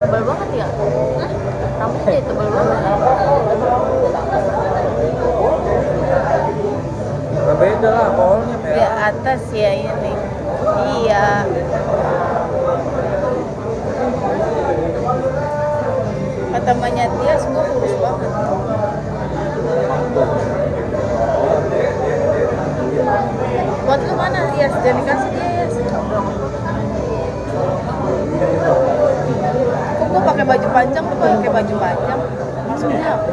Tebal banget ya? Hah? Rambutnya jadi tebal banget. Gak beda lah, polnya Di merah. atas ya ini. Iya. Kata Mbaknya Tias, gue kurus banget. Buat lu mana, Tias? Jangan dikasih dia, Tias. Kok gue pakai baju panjang, lu pakai baju panjang? Maksudnya apa?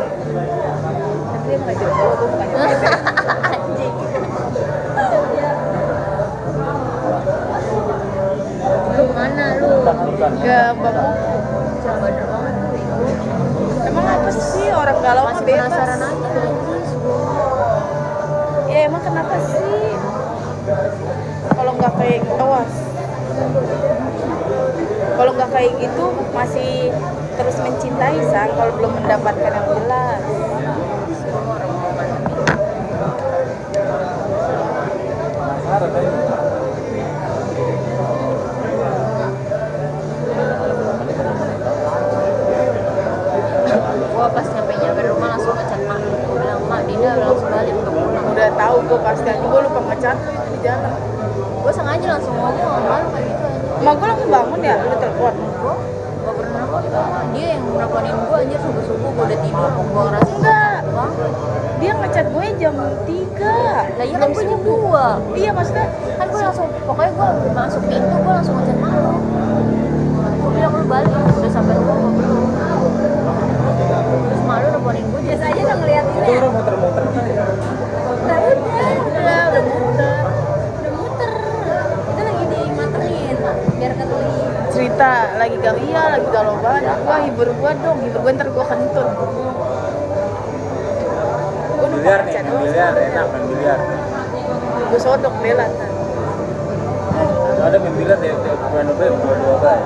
Tapi dia ngajak gue bukan nyampe. Anjing. Lu mana lu? Ke Bapak. Jangan bener banget lu itu. Emang apa sih orang galau mah Masih bebas? penasaran aja guys. Ya emang kenapa sih? Kalau nggak kayak awas. Kalau nggak kayak gitu masih terus mencintai sang kalau belum mendapatkan yang jelas. Semua orang mau pandemi. Penasaran aja. Gua pas nyampe rumah langsung ngechat mak. Gua bilang, "Mak, Dinda langsung balik udah pulang." Udah tahu gue pasti aja gue lupa ngecat lu itu di jalan. Gua sengaja langsung ngomong sama lu kayak gitu aja. Emak gue langsung bangun ya, lu telepon. Gua gak pernah nelfon sama dia yang nelfonin gua anjir subuh-subuh gua udah tidur. Gua ngerasa Enggak. banget. Dia ngecat gue jam 3. Lah iya kan gua jam 2. Iya maksudnya Kan gua langsung pokoknya gua masuk pintu gua langsung ngechat malu. Gua bilang lu balik udah sampai rumah gua belum. Terus malu nelfonin gua biasa aja udah ngeliatin Itu orang muter-muter. udah udah muter. Itu lagi dimaterin biar keteli. Cerita lagi galau banget. Gua hibur gua dong, hibur gua ntar gua kentut. Gua numpang Biliar nih, ngecat main doang. biliar, enak main biliar. Gua sodok Bella ntar. Ada main biliar di Bulan November, dua-dua bay.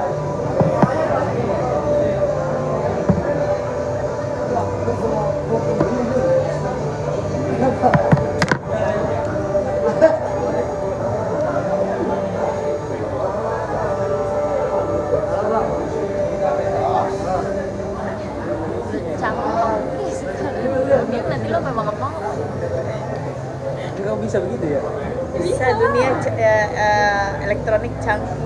Canggih sekali. Dia nanti lo memang ngepong. Jadi kamu bisa begitu ya? Bisa dunia elektronik canggih.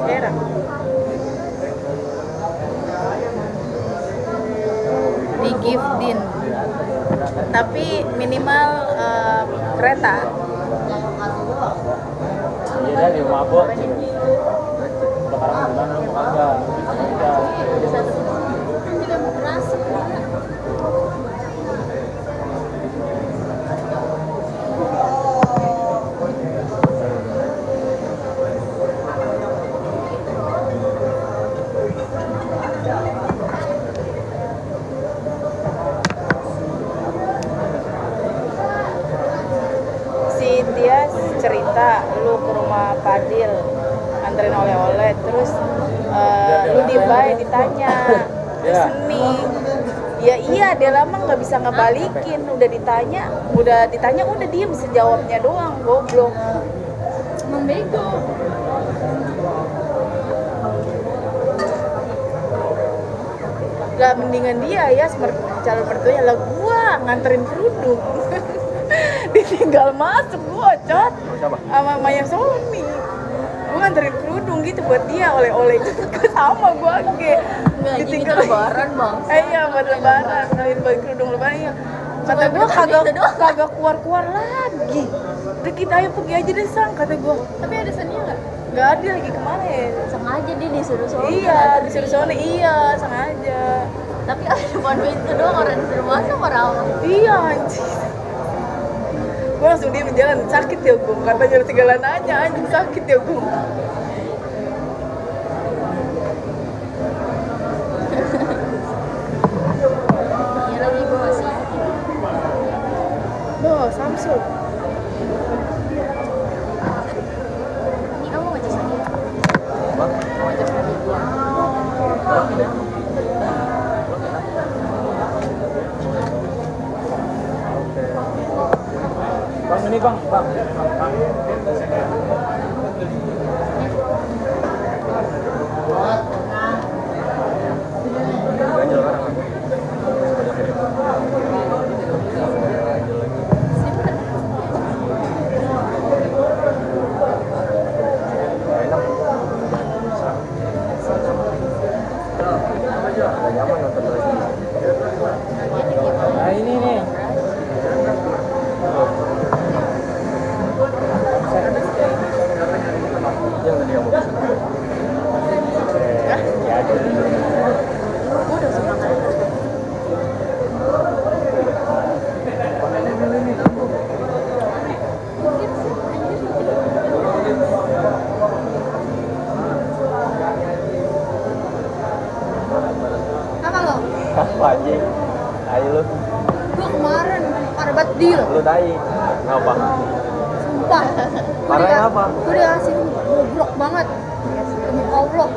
Heran. Di giftin. Tapi minimal kereta. Iya dia mabok. Sekarang gimana lu kagak? Tidak mau merasa. Si Tias cerita lu ke rumah Fadil anterin oleh-oleh terus lu di bay ditanya terus hening ya iya dia lama nggak bisa ngebalikin udah ditanya udah diem sejawabnya doang goblok Membego. lah mendingan dia ya calon mertuanya lah gua nganterin kerudung ditinggal masuk gua cot sama Maya Somi gua nganterin kerudung gitu buat dia oleh-oleh juga sama gua ge Enggak, jadi kita lebaran bang. iya buat lebaran ngambil baju kerudung lebaran iya kata gua kagak keluar lagi udah kita ayo pergi aja deh sang kata gua Tapi ada seninya nggak? nggak ada lagi kemarin Sengaja dia disuruh sono. iya disuruh sono iya sengaja Tapi ada depan pintu doang orang disuruh masuk orang. iya anjing gue langsung dia jalan sakit ya gue katanya segala nanya anjing sakit ya gue Iya lagi gue masih Oh, Samsul. Ini kamu ngecas lagi ya? Bang, Mau ngecas lagi? bang ini bang. Ganjel kan? Enak. Agak nyaman nonton lagi. Nah ini nih. Yang tadi kamu pesan. Ya, Gue udah suka makan. Apa lo? apa anjing? Ayo lu. Gue kemarin parah banget deal. Lu dai. Ngapa? Sumpah. Parahnya apa? Gue dikasih bobrok banget. Demi Allah.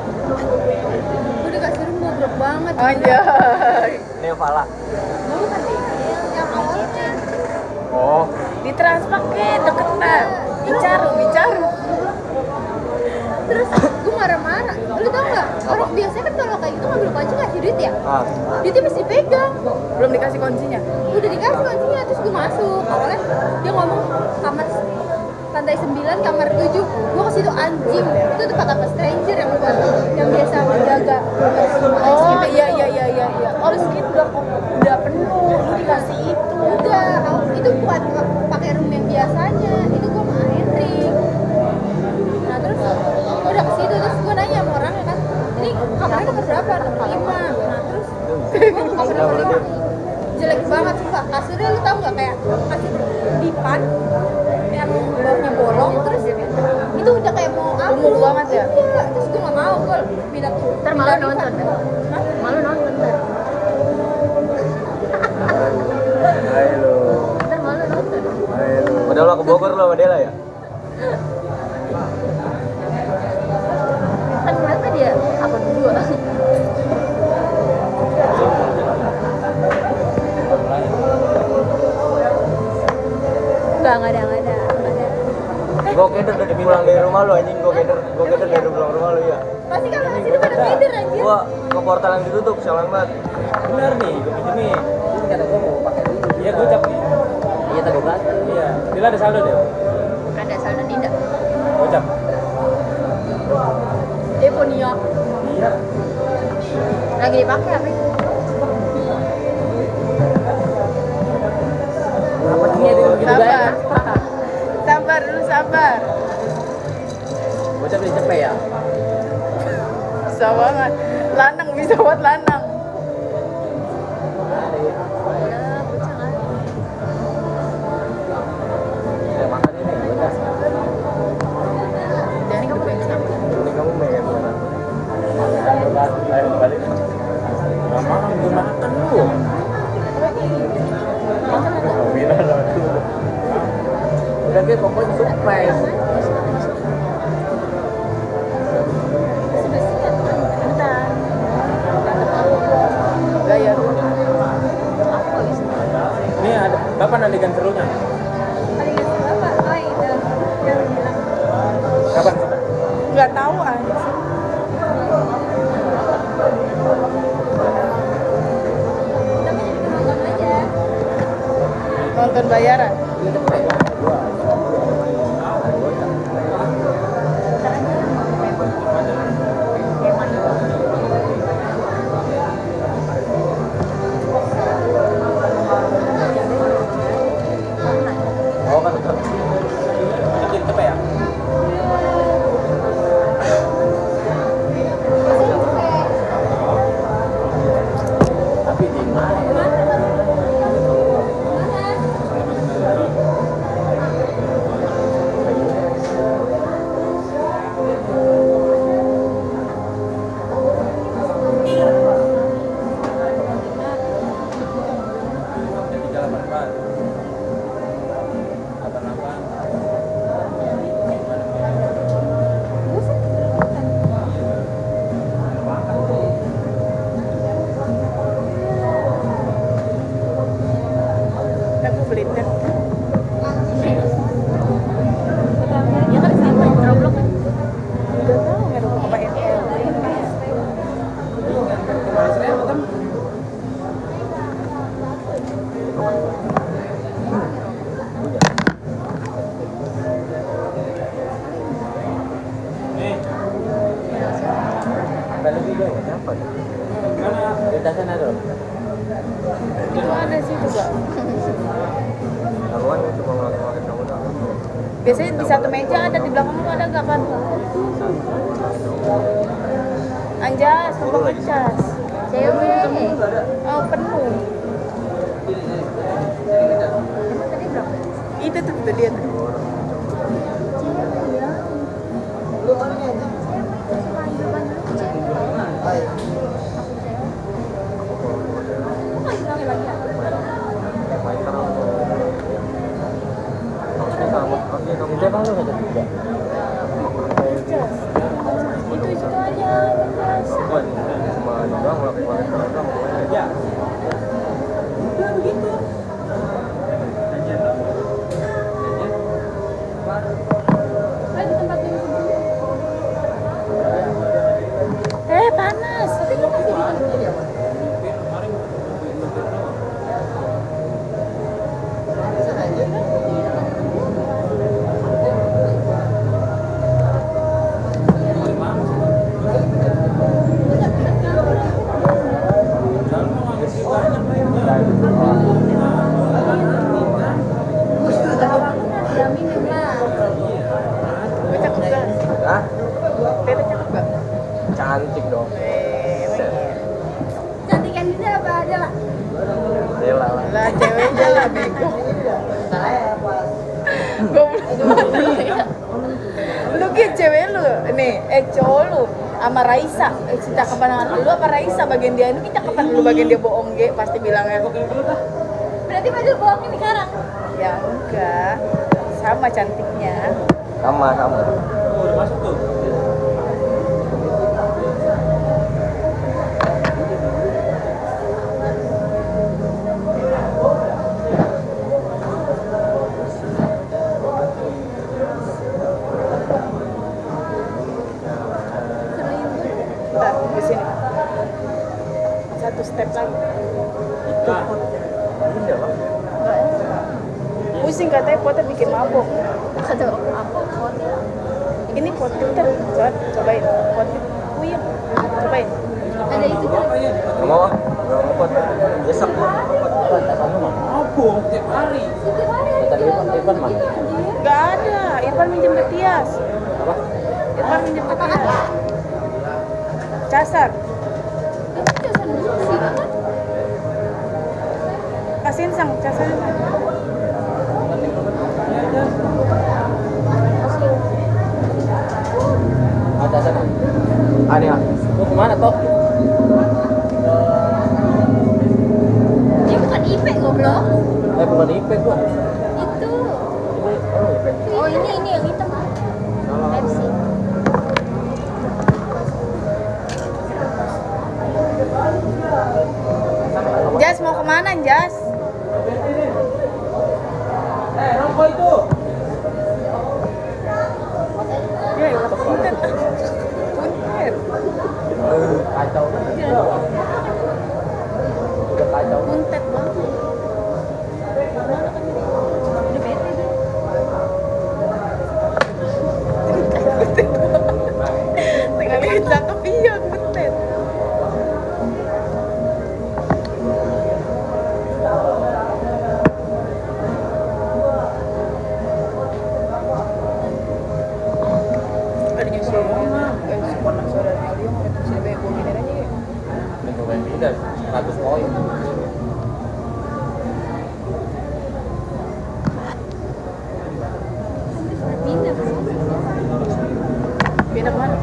Gue dikasih bobrok banget. Anjay. Nevala. Bukan sih. Yang awalnya. Oh, Di Transpaket deketan. Bicaru. Terus gue marah-marah. Lu tau gak? Orang biasanya kan kalau kayak gitu ngambil kunci ngasih duit ya. ah. Duitnya mesti dipegang. Belum dikasih kuncinya. Udah dikasih kuncinya, terus gue masuk. Awalnya dia ngomong kamar lantai 9, kamar 7. Gue ke situ anjing. Itu tempat apa stranger yang buat yang biasa menjaga. Oh, iya. Oh, mungkin udah penuh. Lu dikasih itu. Udah, itu buat pakai room yang biasanya. Itu gue sama Henry. Nah terus gue udah ke situ, terus gue nanya sama orangnya kan, ini kamarnya nomor berapa? Nomor 5. Nah terus gue ke kamar nomor 5. Jelek banget sumpah. Kasurnya lu tau gak kayak kasur dipan yang bawahnya bolong, terus itu udah kayak mau Kumuh banget ya? Iya, terus gue gak mau, gue pindah tuh. Ntar malu nonton. Hah? Malu nonton ntar. Ayo lu. Ntar malu nonton. Ayo lu. Udah lo ke Bogor lo sama Dela ya? Kan mereka dia apa berdua? Nggak ada. Gue keder dari pulang dari rumah lu anjing, gue keder dari pulang rumah lu ya. Pasti kalau masih udah pada tidur anjir. Gua ke portal yang ditutup, sialan banget. Bener nih, gue pinjemin. Ini kata gue mau pakai dulu. Iya, gocap nih. Iya tak gue Iya, Dila ada saldo deh. Ada saldo tidak. Gocap. Deponia. Iya. Lagi dipakai apa? Apa sih dia gitu Sabar. Sabar dulu, sabar. Gocap di cepet ya. Bisa banget. Lanang bisa buat lanang. Udah bocah kan. Ya makan ini, gocap. Jangan hidupin sama. Ini kamu pengen mana? Ayo balik. Gak makan, gue makan lu. Udah gitu pokoknya surprise. Bentar. Gaya lu. Ini ada kapan adegan serunya? Kapan? Nggak tahu anjir. Nonton bayaran. Oh kan itu. Itu cepet ya? Tapi di mana? kan. Ya kan sama Roblox kan. Gak tahu nggak ada apa NL. Kalau video Siapa ya? di sana tuh. Itu ada sih juga. Aku kan cuma ngelakuin kamu doang. Biasanya di satu meja ada, di belakang lu ada nggak kan? Anjas, tolong Anjas. Cewek. Oh, penuh. Emang tadi berapa? Itu tuh dia tuh. Itu emang lu nggak juga? Anjas. Itu aja, Anjas. Cuma ini doang ngelakuin kamu doang. Ya. Panas. Gue cakep gak? Hah? Tete cakep gak? Cantik dong. Emang iya. Cantikan Dinda apa aja lah? Dela lah. Lah ceweknya lah bego. Lu gitu cewek lu nih, cowok lu sama Raisa, cakapan lu apa Raisa bagian dia ini cakapan lu bagian dia bohong ge pasti bilangnya. Berarti Fadil bohong ini sekarang. Ya enggak, sama cantiknya. Sama. Oh, udah masuk tuh. Bentar, di sini. Satu step lagi. Ini siapa? Pusing katanya potnya bikin mabok. Aduh, apa? Ini pot pinter, cobain. Pot puyeng, cobain. Ada itu kan. Nggak mau ah. Nggak mau pot. Besok gua. Mabuk tiap hari. Tadi Irfan mana? Gak ada, Irfan minjem ke Tias. Apa? Irfan minjem ke Tias. Casar, Itu casan musik kan? kasihin sang, casar sang. Ada sana. Ani ah. Lu kemana toh? Dia bukan IP goblok. Bukan IP gua. Itu. Oh, IP. Oh ini yang hitam. Pepsi. Jas mau kemana Jas? Rokok itu. Ya ilah punten. Punten. Kacau. Udah kacau. Punten banget. Tinggal lihat cakep iya punten. Ada nyusul sekolah saudaranya Leo mau itu sih gue gini aja ya. Udah 100 poin. Pindah ke sini. Pindah kemana?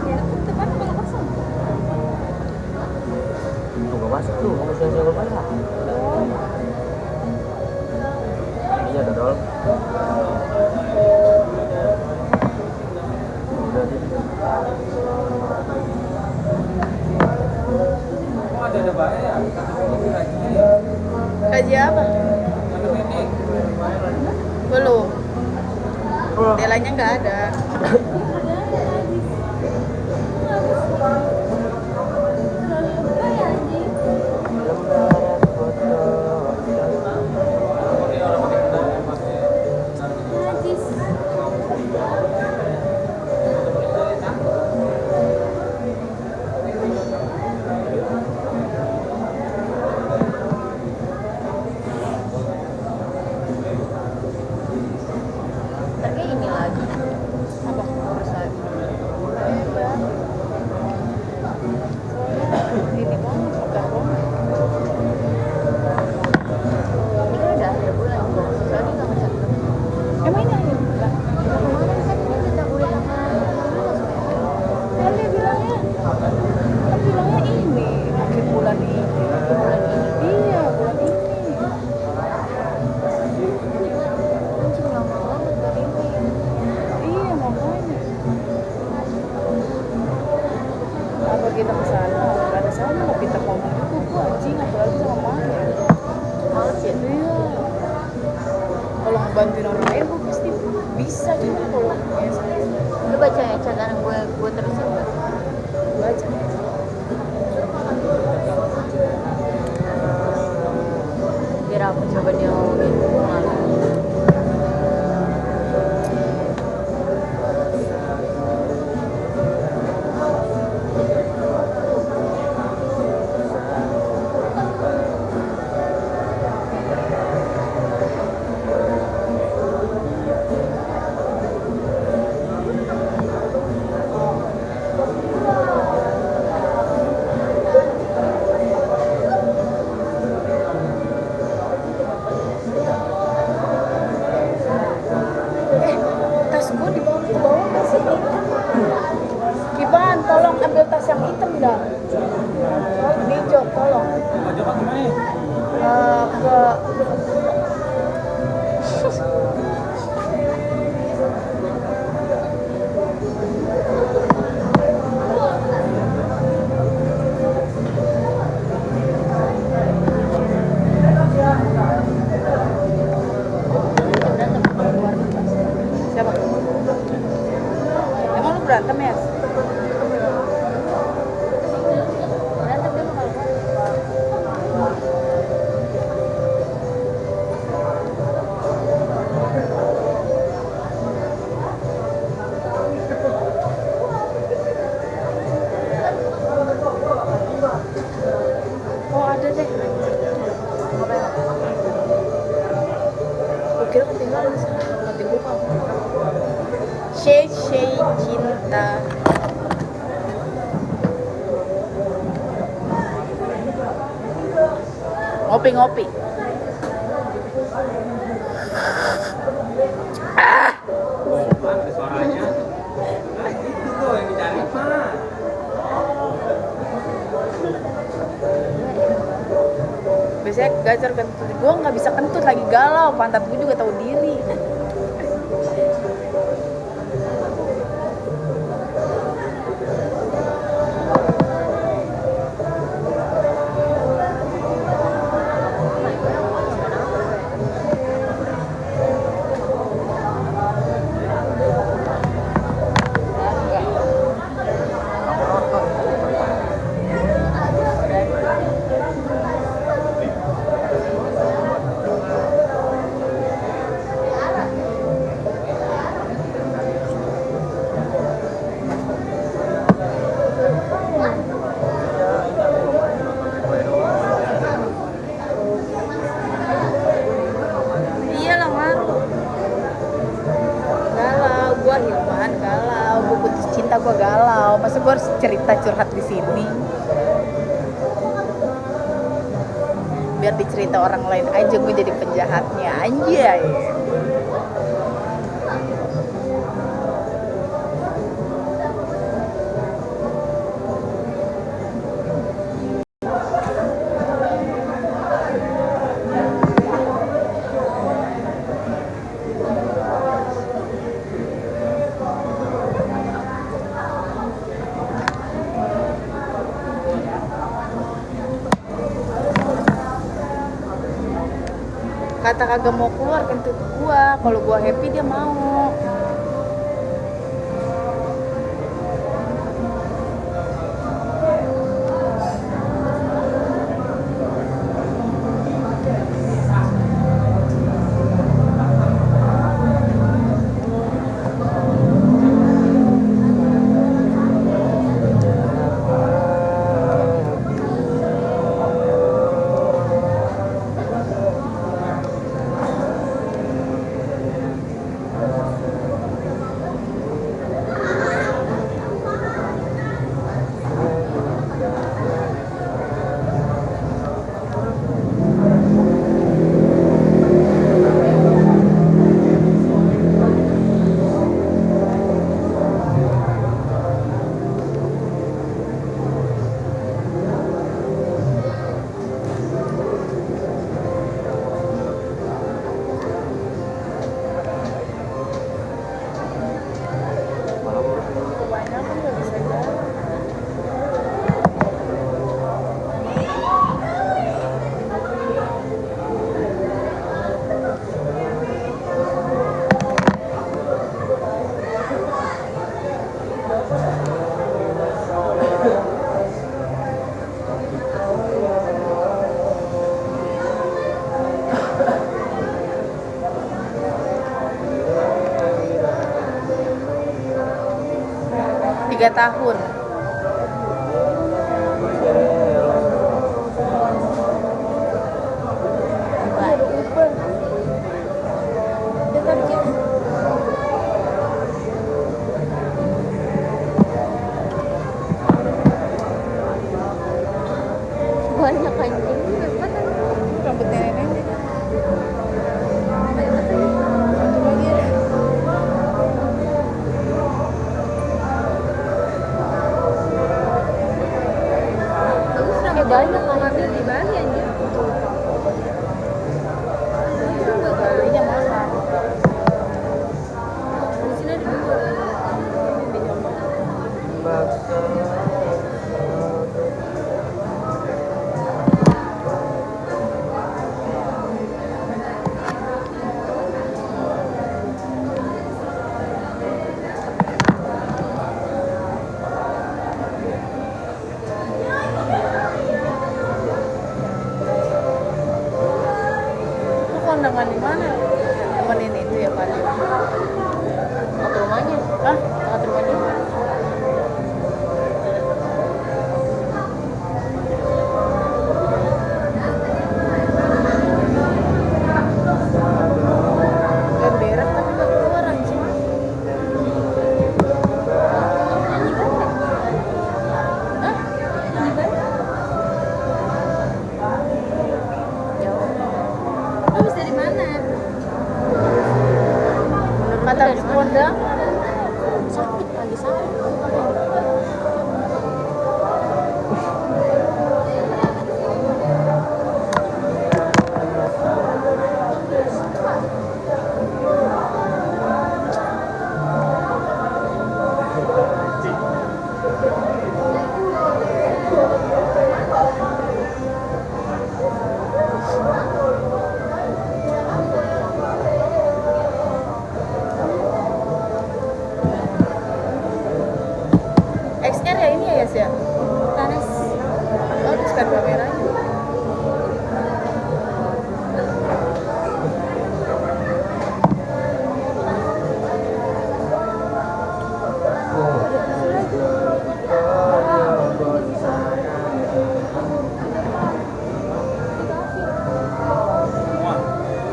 Ya, depan kalau kosong. Tuh nggak masuk tuh. Kamu sia-sia berbayar. Iya dodol. Udah sih. Ada bahaya ya. Kaji apa? Istilahnya nggak ada. Lembaran foto. Najis. Ntar kayak ini lagi. Apa? Perusahaan. Ini banget, segar banget. Ini kan udah akhir bulan kok. Soalnya nggak ngecek. Emang ini akhir bulan? Kemarin kan ini kita boleh tanggal 15 Kan dia bilangnya ini akhir bulan ini. bulan ini. Iya, bulan ini. Anjing lama banget dari ini. Iya, makanya. Apa kita ke sana? Nggak ada sana, mau kita ngomong juga gua anjing, apalagi sama Maya. Males ya. Iya. Kalau ngebantuin orang lain gua pasti bisa, cuma kalau biasanya Lu baca ya catatan gue terusin nggak? baca. Biar apa coba dia ngomongin malu. Tas gua dibawa ke bawah nggak sih? Kiban, tolong ambil tas yang hitam dah. Di jok, tolong. Ke siapa? Emang lu berantem ya? Berantem dia mau keluar. Oh ada deh. Gue kira ketinggalan di sana. Nanti buka. Shay cinta. Ngopi. Ada suaranya. Nah, itu tuh yang dicari mah. Biasanya gacor kentut. Gue nggak bisa kentut lagi galau. Pantat gue juga tahu diri. Iyalah ngaruh. Galau, gue Hilman galau, gue putus cinta gue galau. Masa gue harus cerita curhat di sini? Biar dicerita orang lain aja gue jadi penjahatnya anjay. Kata kagak mau keluar kentut gua, kalau gua happy dia mau. 3 tahun. Banyak anjing. Rambut nenek-nenek. Satu lagi ya. Bagus rambut banyak ngambil di Bali anjir. Balinya mahal. Di sini ada dua. Lu kondangan di mana? Temenin itu ya Pak. Satu rumahnya. Hah? Satu rumahnya. Gak berak tapi gak keluar anjing. Lu bisa dari mana? Kata kondang Sakit lagi sakit. XR ya ini ya Yas ya? Tanes. Bagus kan kameranya.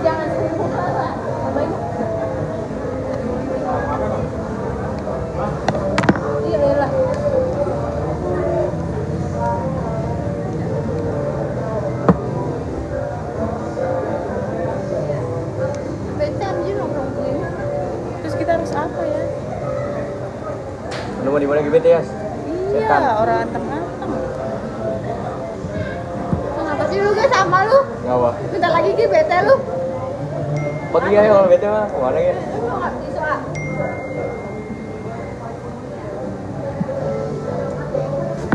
Jangan sumpah lah. Banyak. Iya lah. Bete anjir nongkrong begini. Terus kita harus apa ya? Nemu di mana gitu ya? Iya, orang anteng-anteng. Kenapa sih lu gak sama lu? Ngapa? Bentar lagi Ki bete lu. Pergi aja kalau bete mah kemana ya? Lu nggak bisa.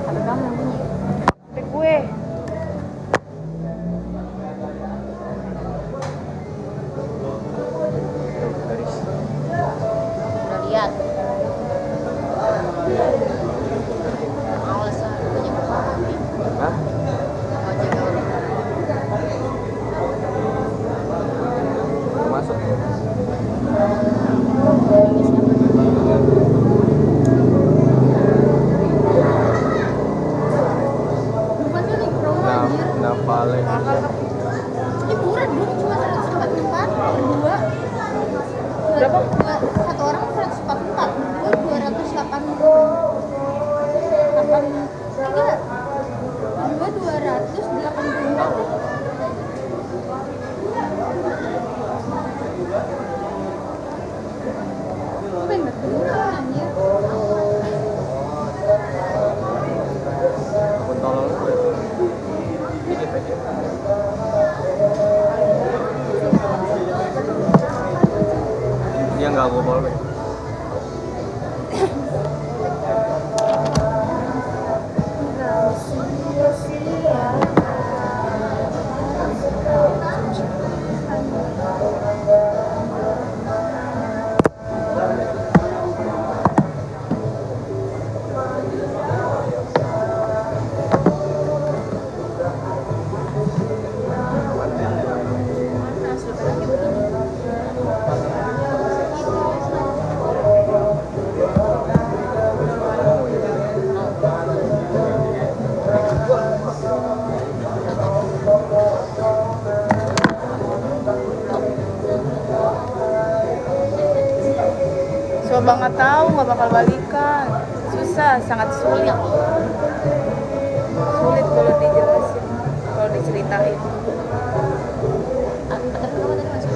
Tapi kamu yang bunyi. Tapi gue Garis. Udah lihat. Males ah, banyak banget. Hah? Mau jaga orang. Mau masuk? Bukan tuh nih promo anjir. Napale. Ini murah dulu cuma 144 berdua. Berapa? Satu orang 144, berdua 280. Enggak. Berdua 284. Bener bener anjir. Aku tolong gue. Dikit aja. Dia nggak gue bawa. coba nggak tahu nggak bakal balikan, susah, sangat sulit kalau dijelasin, kalau diceritain. Tapi kamu tadi masuk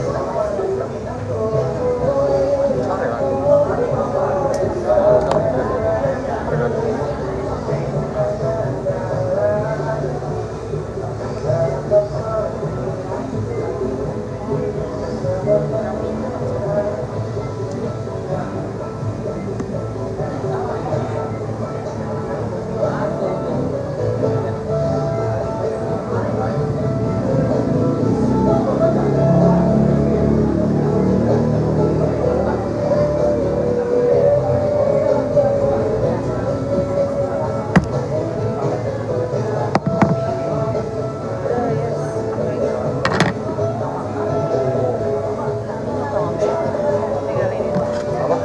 Apa?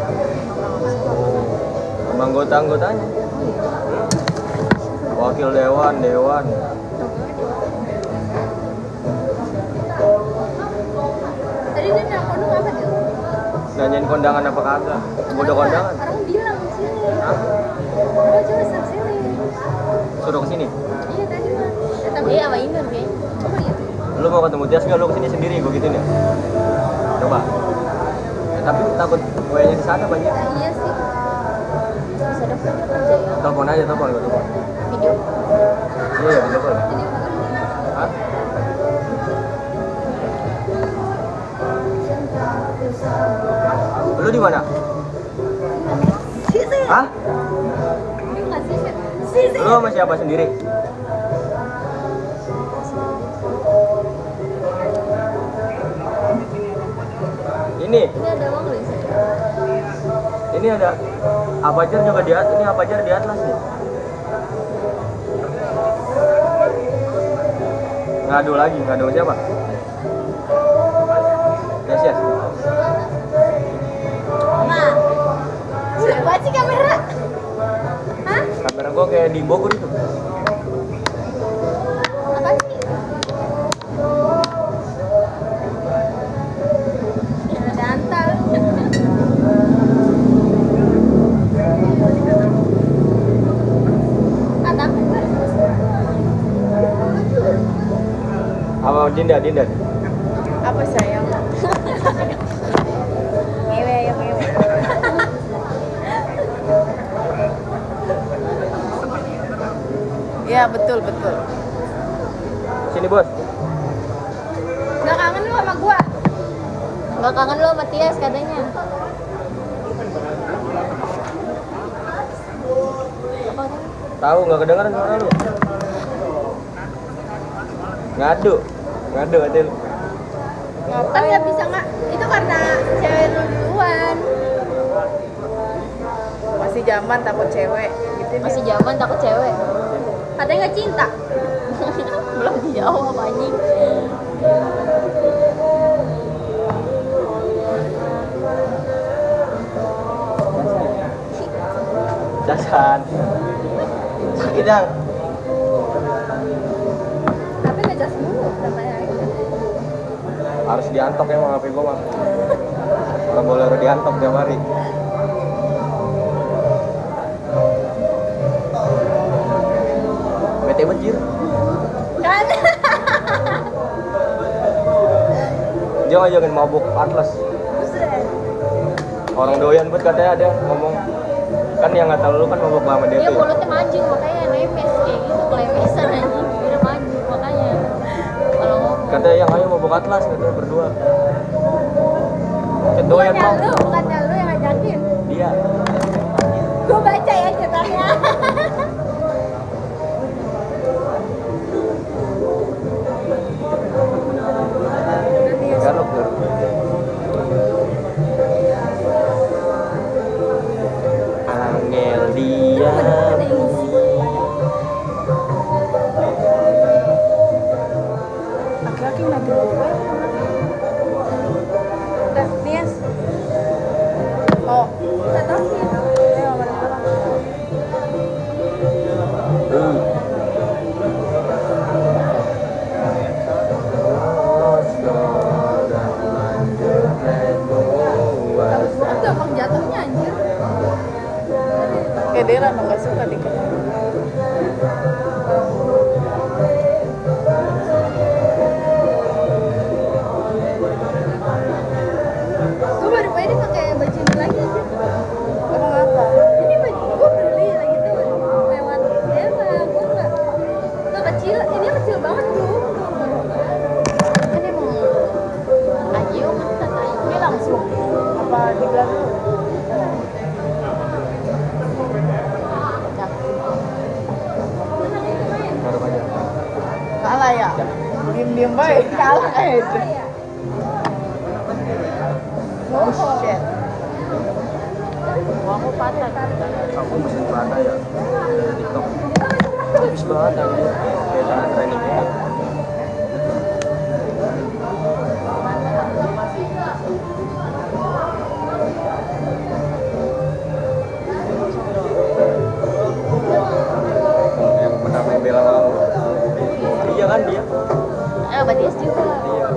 Sama anggota-anggotanya. Wakil dewan. Tadi dia nelfon lu apa dia? Nanyain kondangan apa kagak? Udah kondangan. Orang bilang sini. Hah? Oh, coba sini. Suruh kesini. Iya tadi mah. Tapi iya sama Inur kayaknya. oh iya. Lu mau ketemu Tias nggak? Lu kesini sendiri, gue gituin ya. Coba. Ya, tapi takut kuenya di sana banyak. Nah, iya sih. Bisa daftar kerja ya. Telepon aja, telepon. Video. Iya, video call. Jadi Hah? Lu di mana? sisi. Hah? Ini enggak sisi. Sisi. Lu sama siapa sendiri? Ini Ini ada uang nggak sih? ini ada Apajar juga di ini Apajar di Atlas nih. Ngadu sama siapa? Yes. Ma. Jelek banget sih kamera. Hah? Kamera gua kayak di Bogor itu. Apa sih? Ada antal. Apa Dinda? Apa sayang? Ngewe. Ya betul. Sini, Bos. Nggak kangen lu sama gua? Nggak kangen lo sama Tias katanya. Apa tadi? Tahu nggak kedengeran suara lu? Ngadu aja lu. Kan nggak bisa nggak? Itu karena cewek lu duluan. Masih zaman takut cewek gitu. Masih zaman takut cewek. Katanya nggak cinta. Belum dijawab anjing. Dasan. Sakit dah. Tapi nggak jas mulu katanya. Harus diantok emang HP gua mah. Kalau boleh harus diantok tiap hari. Bete banjir. Kan? Dia ngajakin mabuk Atlas. Buset. Orang doyan buat katanya ada ngomong. Kan yang nggak tahu lu kan mabuk lama dia Dia tuh. Ya. mulutnya maju makanya lemes kayak gitu, kelemesan anjing. Dia maju makanya. Kalau ngomong Katanya yang ayo mabuk Atlas katanya berdua. Doyan Bukannya mau. bukannya lu yang ngajakin. Dia. Gua baca ya ceritanya. Garuk. Angel dia. Laki-laki nanti gue. Udah, Nias. Oh, Nggak tahu sih. Dia emang nggak suka dikenal. Gue baru ini pakai baju ini lagi aja. Emang apa? Ini baju gue beli lagi tuh lewat dia lah. Gue nggak kecil, ini kecil banget tuh. Kan emang ayo kan ayo Ini langsung apa dibilang dulu? Taruh aja. Kalah ya? Diem baik, kalah aja. Oh shit. aku patah Aku mesin Prada ya dari TikTok. Habis banget anjir. Kayak tangan training gitu. Yang menang membela mau. Iya kan dia? Batias juga Iya.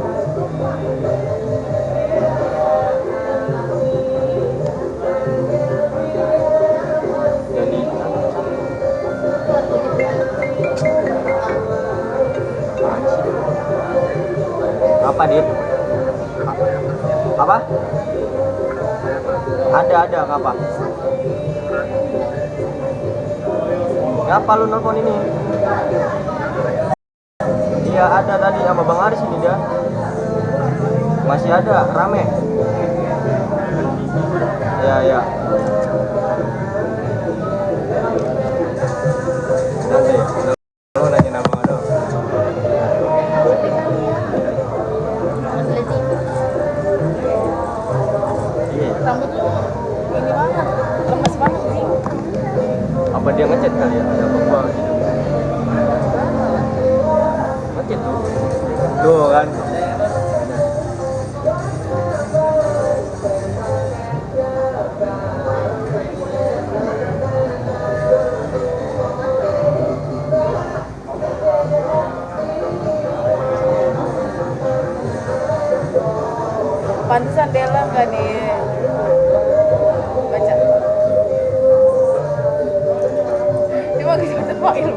Jadi apa Dit? Apa? Ada ngapa? Ngapa lu nelfon ini? Iya ada tadi sama Bang Aris ini dia. Masih ada, rame. Ya. Nanti lu nanya nama lo. Iya. Rambut lu ini banget, lemes banget nih. Apa dia ngechat kali ya? Ada apa gua gitu. Ngechat tuh. Tuh kan. Pantesan Dela nggak dibaca. Dia mau dibaca file.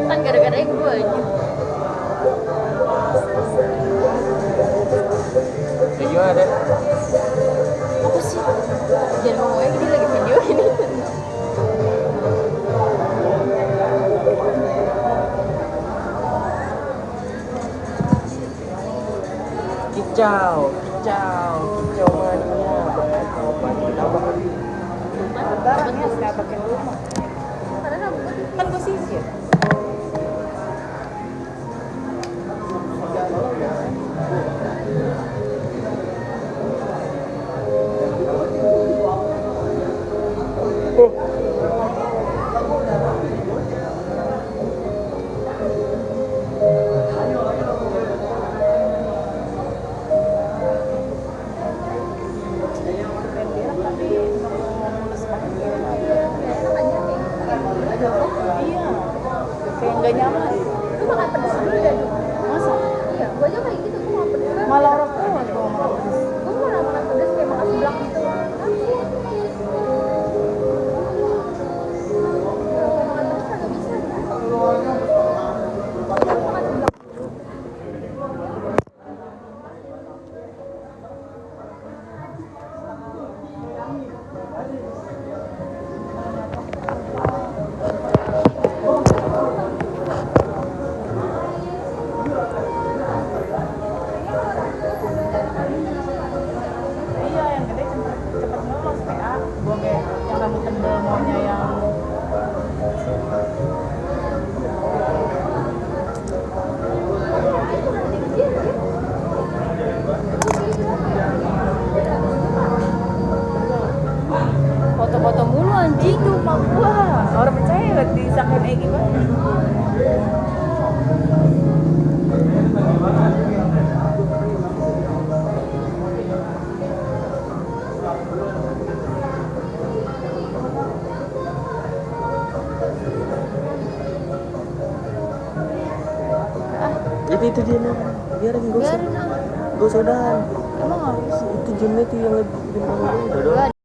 kan gara-gara gue aja Ya gimana deh? apa sih jangan ngomongnya gini lagi video ini Kicau mania. Lebaran ya nggak pakai rumah. Kan gue sisir. Iya, kayak nggak nyaman. Lu makan pedas dulu ya? Masa? Iya, gue aja kayak gitu, gue makan pedas banget. Malah orang tua tuh makan pedas. Gue mau makan pedas kayak makan seblak gitu. Kalau makan pedas kagak bisa ya. Iya, yang gede cepet ngelos PA. Gue kayak yang rambut tebel maunya yang foto-foto mulu anjing itu mah gua. Orang percaya gak disangkain Egi banget. Itu dia nih. Biarin gue usah. biarin ah Gue udahan. emang harus Itu jamnya tuh yang lebih udah